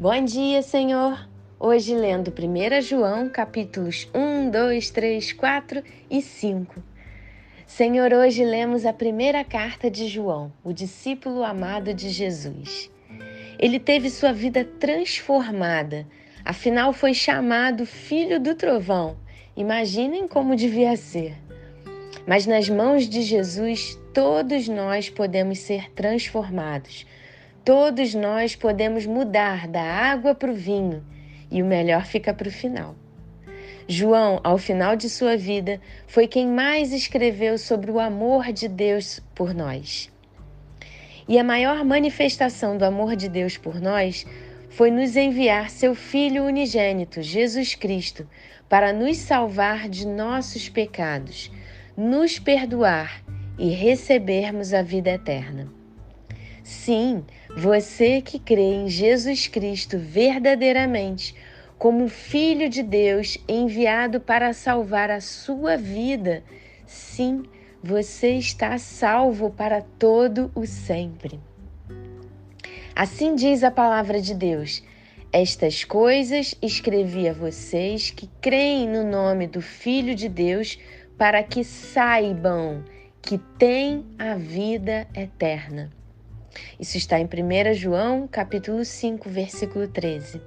Bom dia, Senhor! Hoje lendo 1 João, capítulos 1, 2, 3, 4 e 5. Senhor, hoje lemos a primeira carta de João, o discípulo amado de Jesus. Ele teve sua vida transformada, afinal foi chamado Filho do Trovão. Imaginem como devia ser. Mas nas mãos de Jesus, todos nós podemos ser transformados. Todos nós podemos mudar da água para o vinho, e o melhor fica para o final. João, ao final de sua vida, foi quem mais escreveu sobre o amor de Deus por nós. E a maior manifestação do amor de Deus por nós foi nos enviar seu Filho unigênito, Jesus Cristo, para nos salvar de nossos pecados, nos perdoar e recebermos a vida eterna. Sim, você que crê em Jesus Cristo verdadeiramente, como Filho de Deus enviado para salvar a sua vida, sim, você está salvo para todo o sempre. Assim diz a palavra de Deus: estas coisas escrevi a vocês que creem no nome do Filho de Deus, para que saibam que têm a vida eterna. Isso está em 1 João, capítulo 5, versículo 13.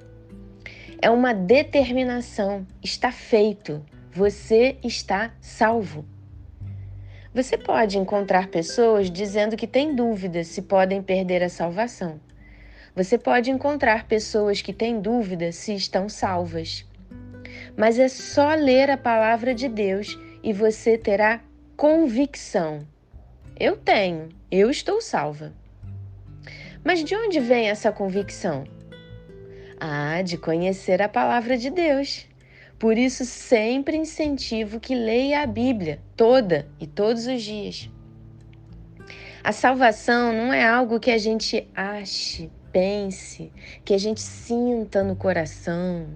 É uma determinação, está feito, você está salvo. Você pode encontrar pessoas dizendo que têm dúvidas se podem perder a salvação. Você pode encontrar pessoas que têm dúvida se estão salvas. Mas é só ler a palavra de Deus e você terá convicção. Eu estou salva. Mas de onde vem essa convicção? De conhecer a palavra de Deus. Por isso, sempre incentivo que leia a Bíblia, toda e todos os dias. A salvação não é algo que a gente ache, pense, que a gente sinta no coração.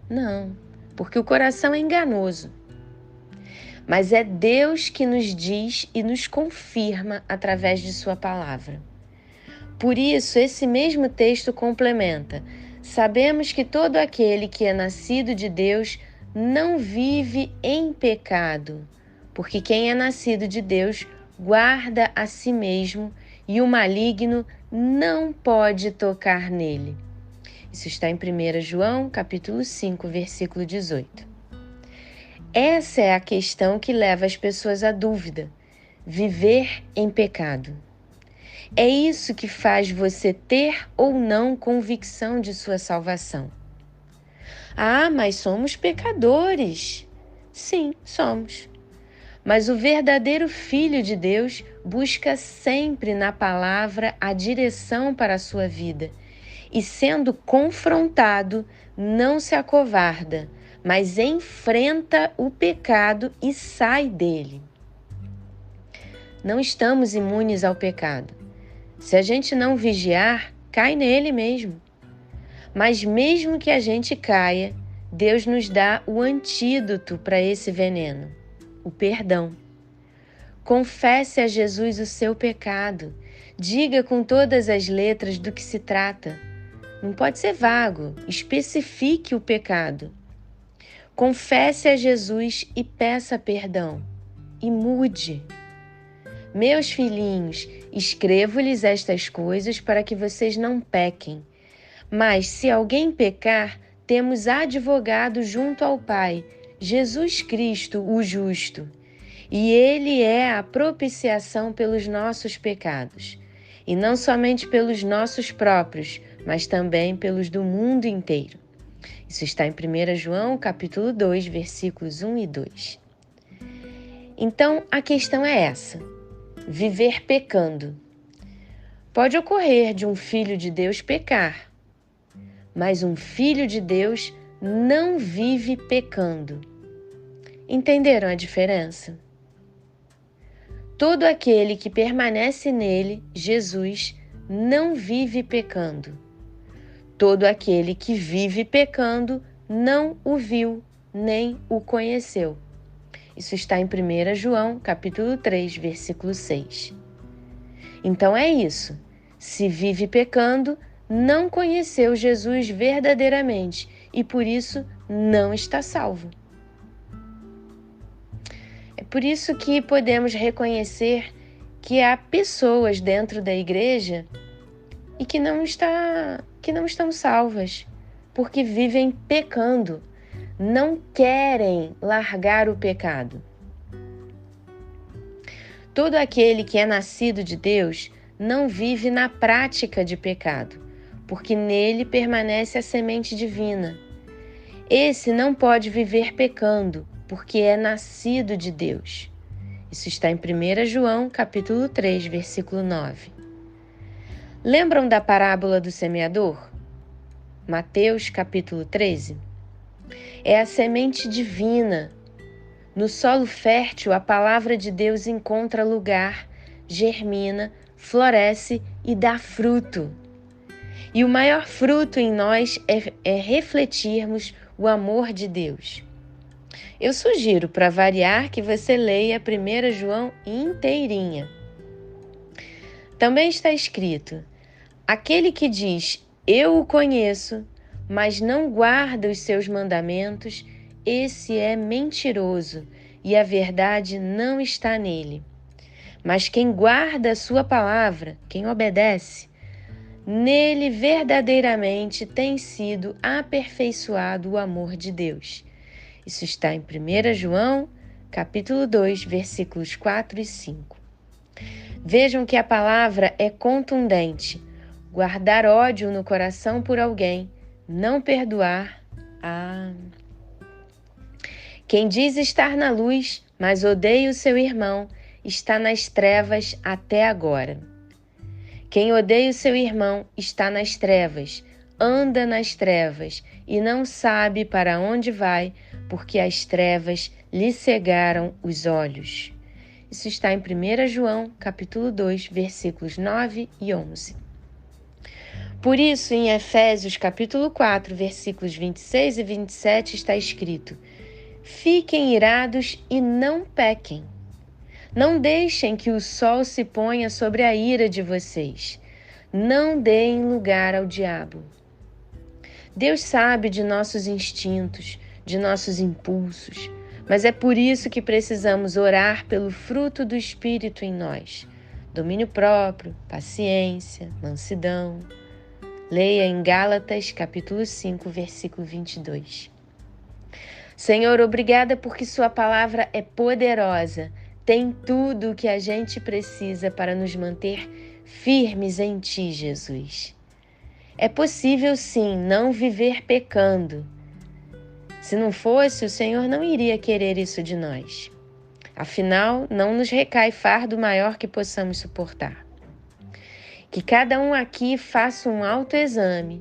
Não, porque o coração é enganoso. Mas é Deus que nos diz e nos confirma através de sua palavra. Por isso, esse mesmo texto complementa: sabemos que todo aquele que é nascido de Deus não vive em pecado, porque quem é nascido de Deus guarda a si mesmo e o maligno não pode tocar nele. Isso está em 1 João, capítulo 5, versículo 18. Essa é a questão que leva as pessoas à dúvida: viver em pecado. É isso que faz você ter ou não convicção de sua salvação. Mas somos pecadores. Sim, somos. Mas o verdadeiro Filho de Deus busca sempre na palavra a direção para a sua vida. E sendo confrontado, não se acovarda, mas enfrenta o pecado e sai dele. Não estamos imunes ao pecado. Se a gente não vigiar, cai nele mesmo. Mas mesmo que a gente caia, Deus nos dá o antídoto para esse veneno, o perdão. Confesse a Jesus o seu pecado. Diga com todas as letras do que se trata. Não pode ser vago, especifique o pecado. Confesse a Jesus e peça perdão. E mude. Meus filhinhos, escrevo-lhes estas coisas para que vocês não pequem. Mas se alguém pecar, temos advogado junto ao Pai, Jesus Cristo, o justo. E ele é a propiciação pelos nossos pecados. E não somente pelos nossos próprios, mas também pelos do mundo inteiro. Isso está em 1 João, capítulo 2, versículos 1 e 2. Então, a questão é essa: viver pecando. Pode ocorrer de um filho de Deus pecar, mas um filho de Deus não vive pecando. Entenderam a diferença? Todo aquele que permanece nele, Jesus, não vive pecando. Todo aquele que vive pecando não o viu, nem o conheceu. Isso está em 1 João, capítulo 3, versículo 6. Então é isso. Se vive pecando, não conheceu Jesus verdadeiramente e por isso não está salvo. É por isso que podemos reconhecer que há pessoas dentro da igreja e que não estão salvas, porque vivem pecando, não querem largar o pecado. Todo aquele que é nascido de Deus não vive na prática de pecado, porque nele permanece a semente divina. Esse não pode viver pecando, porque é nascido de Deus. Isso está em 1 João, capítulo 3, versículo 9. Lembram da parábola do semeador? Mateus, capítulo 13. É a semente divina. No solo fértil, a palavra de Deus encontra lugar, germina, floresce e dá fruto. E o maior fruto em nós é refletirmos o amor de Deus. Eu sugiro, para variar, que você leia 1 João inteirinha. Também está escrito: aquele que diz, eu o conheço, mas não guarda os seus mandamentos, esse é mentiroso e a verdade não está nele. Mas quem guarda a sua palavra, quem obedece, nele verdadeiramente tem sido aperfeiçoado o amor de Deus. Isso está em 1 João, capítulo 2, versículos 4 e 5. Vejam que a palavra é contundente. Guardar ódio no coração por alguém, não perdoar. Quem diz estar na luz, mas odeia o seu irmão, está nas trevas até agora. Quem odeia o seu irmão está nas trevas, anda nas trevas e não sabe para onde vai, porque as trevas lhe cegaram os olhos. Isso está em 1 João, capítulo 2, versículos 9 e 11. Por isso, em Efésios, capítulo 4, versículos 26 e 27, está escrito: fiquem irados e não pequem. Não deixem que o sol se ponha sobre a ira de vocês. Não deem lugar ao diabo. Deus sabe de nossos instintos, de nossos impulsos, mas é por isso que precisamos orar pelo fruto do Espírito em nós. Domínio próprio, paciência, mansidão. Leia em Gálatas, capítulo 5, versículo 22. Senhor, obrigada porque sua palavra é poderosa, tem tudo o que a gente precisa para nos manter firmes em Ti, Jesus. É possível, sim, não viver pecando. Se não fosse, o Senhor não iria querer isso de nós. Afinal, não nos recai fardo maior que possamos suportar. Que cada um aqui faça um autoexame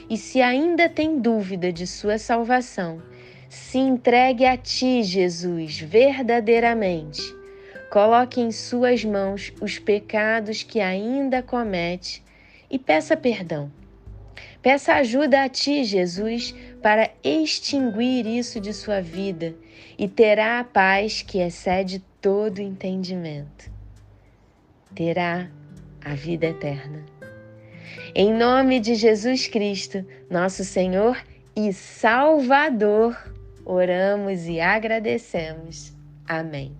e, se ainda tem dúvida de sua salvação, se entregue a Ti, Jesus, verdadeiramente. Coloque em suas mãos os pecados que ainda comete e peça perdão. Peça ajuda a Ti, Jesus, para extinguir isso de sua vida e terá a paz que excede todo entendimento. Terá a vida eterna. Em nome de Jesus Cristo, nosso Senhor e Salvador, oramos e agradecemos. Amém.